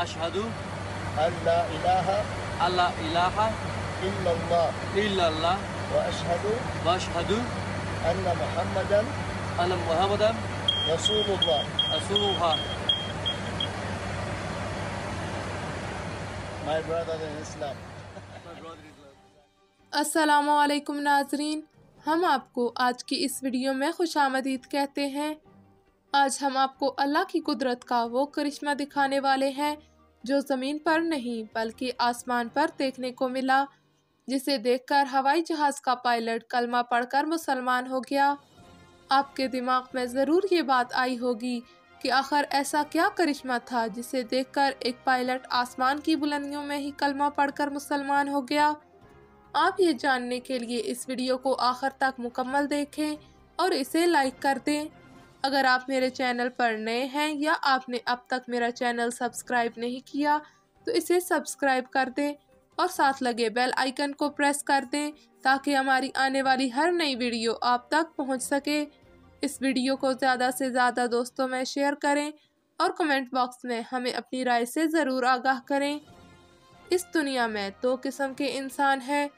अशहदु अल्ला इलाहा अल्ला इलाहा इल्लल्लाह इल्लल्लाह व अशहदु अन्न मुहम्मदन रसूलुल्लाह। रसूलुल्लाह। My brother in Islam. अस्सलामु अलैकुम नाजरीन, हम आपको आज की इस वीडियो में खुशामदीद कहते हैं। आज हम आपको अल्लाह की कुदरत का वो करिश्मा दिखाने वाले हैं जो ज़मीन पर नहीं बल्कि आसमान पर देखने को मिला, जिसे देखकर हवाई जहाज़ का पायलट कलमा पढ़कर मुसलमान हो गया। आपके दिमाग में ज़रूर ये बात आई होगी कि आखिर ऐसा क्या करिश्मा था जिसे देखकर एक पायलट आसमान की बुलंदियों में ही कलमा पढ़कर मुसलमान हो गया। आप ये जानने के लिए इस वीडियो को आखिर तक मुकम्मल देखें और इसे लाइक कर दें। अगर आप मेरे चैनल पर नए हैं या आपने अब तक मेरा चैनल सब्सक्राइब नहीं किया तो इसे सब्सक्राइब कर दें और साथ लगे बेल आइकन को प्रेस कर दें ताकि हमारी आने वाली हर नई वीडियो आप तक पहुंच सके। इस वीडियो को ज़्यादा से ज़्यादा दोस्तों में शेयर करें और कमेंट बॉक्स में हमें अपनी राय से ज़रूर आगाह करें। इस दुनिया में दो किस्म के इंसान हैं,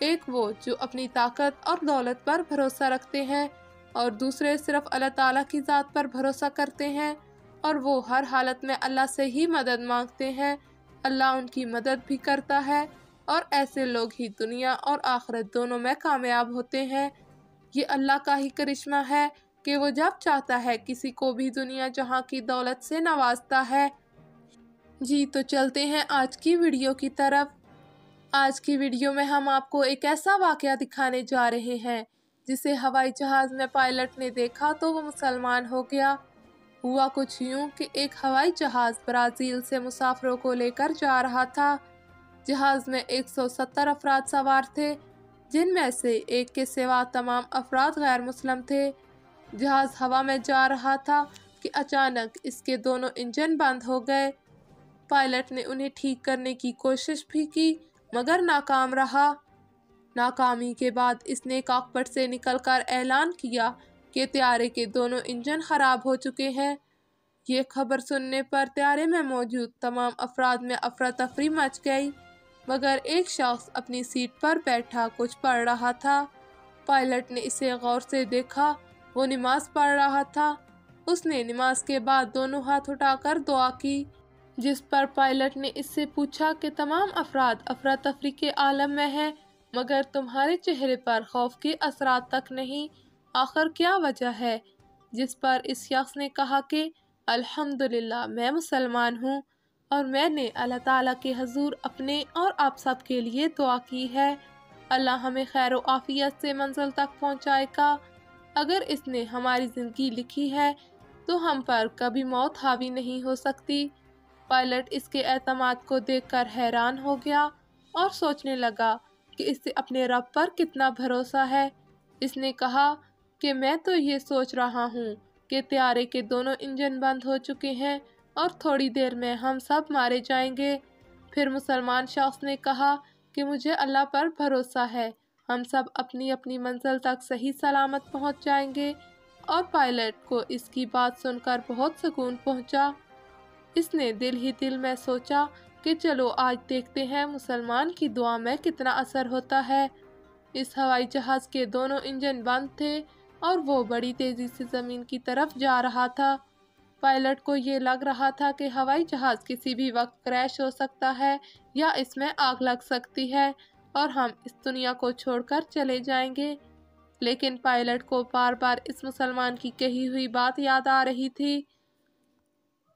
एक वो जो अपनी ताकत और दौलत पर भरोसा रखते हैं और दूसरे सिर्फ अल्लाह ताला की ज़ात पर भरोसा करते हैं और वो हर हालत में अल्लाह से ही मदद मांगते हैं। अल्लाह उनकी मदद भी करता है और ऐसे लोग ही दुनिया और आखिरत दोनों में कामयाब होते हैं। ये अल्लाह का ही करिश्मा है कि वो जब चाहता है किसी को भी दुनिया जहां की दौलत से नवाजता है। जी तो चलते हैं आज की वीडियो की तरफ। आज की वीडियो में हम आपको एक ऐसा वाकया दिखाने जा रहे हैं जिसे हवाई जहाज़ में पायलट ने देखा तो वो मुसलमान हो गया। हुआ कुछ यूं कि एक हवाई जहाज़ ब्राज़ील से मुसाफिरों को लेकर जा रहा था। जहाज़ में 170 अफराद सवार थे, जिनमें से एक के सिवा तमाम अफराद गैर मुस्लिम थे। जहाज़ हवा में जा रहा था कि अचानक इसके दोनों इंजन बंद हो गए। पायलट ने उन्हें ठीक करने की कोशिश भी की मगर नाकाम रहा। नाकामी के बाद इसने कॉकपिट से निकलकर ऐलान किया कि त्यारे के दोनों इंजन खराब हो चुके हैं। ये खबर सुनने पर त्यारे में मौजूद तमाम अफराद में अफरा तफरी मच गई, मगर एक शख्स अपनी सीट पर बैठा कुछ पढ़ रहा था। पायलट ने इसे गौर से देखा, वो नमाज पढ़ रहा था। उसने नमाज के बाद दोनों हाथ उठाकर दुआ की, जिस पर पायलट ने इससे पूछा कि तमाम अफराद अफरा तफरी के आलम में हैं मगर तुम्हारे चेहरे पर खौफ के असरात तक नहीं, आखिर क्या वजह है? जिस पर इस शख्स ने कहा कि अल्हम्दुलिल्लाह मैं मुसलमान हूँ और मैंने अल्लाह ताला के हजूर अपने और आप सब के लिए दुआ की है। अल्लाह हमें खैर व आफियत से मंजिल तक पहुँचाएगा। अगर इसने हमारी ज़िंदगी लिखी है तो हम पर कभी मौत हावी नहीं हो सकती। पायलट इसके एतमाद को देखकर हैरान हो गया और सोचने लगा कि इससे अपने रब पर कितना भरोसा है। इसने कहा कि मैं तो ये सोच रहा हूँ कि त्यारे के दोनों इंजन बंद हो चुके हैं और थोड़ी देर में हम सब मारे जाएंगे। फिर मुसलमान शख्स ने कहा कि मुझे अल्लाह पर भरोसा है, हम सब अपनी अपनी मंजिल तक सही सलामत पहुँच जाएंगे। और पायलट को इसकी बात सुनकर बहुत सुकून पहुँचा। इसने दिल ही दिल में सोचा कि चलो आज देखते हैं मुसलमान की दुआ में कितना असर होता है। इस हवाई जहाज़ के दोनों इंजन बंद थे और वो बड़ी तेज़ी से ज़मीन की तरफ जा रहा था। पायलट को ये लग रहा था कि हवाई जहाज़ किसी भी वक्त क्रैश हो सकता है या इसमें आग लग सकती है और हम इस दुनिया को छोड़कर चले जाएंगे। लेकिन पायलट को बार बार इस मुसलमान की कही हुई बात याद आ रही थी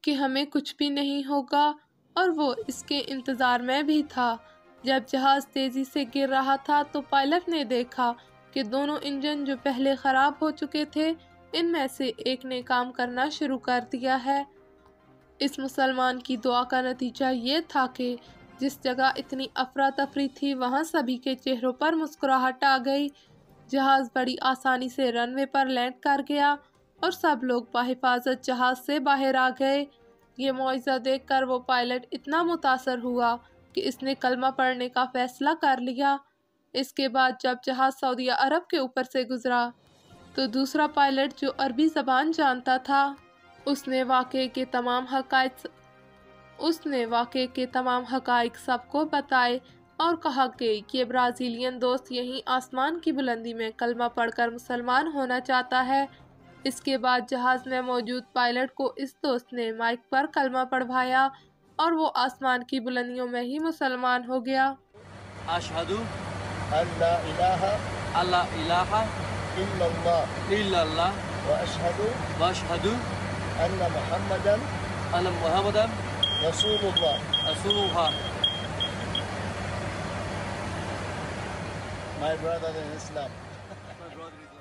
कि हमें कुछ भी नहीं होगा और वो इसके इंतज़ार में भी था। जब जहाज़ तेज़ी से गिर रहा था तो पायलट ने देखा कि दोनों इंजन जो पहले ख़राब हो चुके थे, इनमें से एक ने काम करना शुरू कर दिया है। इस मुसलमान की दुआ का नतीजा ये था कि जिस जगह इतनी अफरा तफरी थी वहाँ सभी के चेहरों पर मुस्कुराहट आ गई। जहाज़ बड़ी आसानी से रनवे पर लैंड कर गया और सब लोग बाहिफाजत जहाज़ से बाहर आ गए। ये मौइज़ा देखकर वो पायलट इतना मुतासर हुआ कि इसने कलमा पढ़ने का फ़ैसला कर लिया। इसके बाद जब जहाज़ सऊदी अरब के ऊपर से गुज़रा तो दूसरा पायलट जो अरबी ज़बान जानता था उसने वाक़े के तमाम हक़ाइक़ اس نے واقعے کے تمام حقائق سب کو بتائے اور کہا کہ یہ برازیلین دوست یہیں آسمان کی بلندی میں کلمہ پڑھ کر مسلمان ہونا چاہتا ہے۔ اس کے بعد جہاز میں موجود پائلٹ کو اس دوست نے مائک پر کلمہ پڑھوایا اور وہ آسمان کی بلندیوں میں ہی مسلمان ہو گیا۔ اشہد ان لا الہ اللہ الہ الا اللہ الا اللہ واشہد واشہد ان محمدا ان محمد رسول اللہ۔ رسول اللہ۔ My brother in Islam. My brother is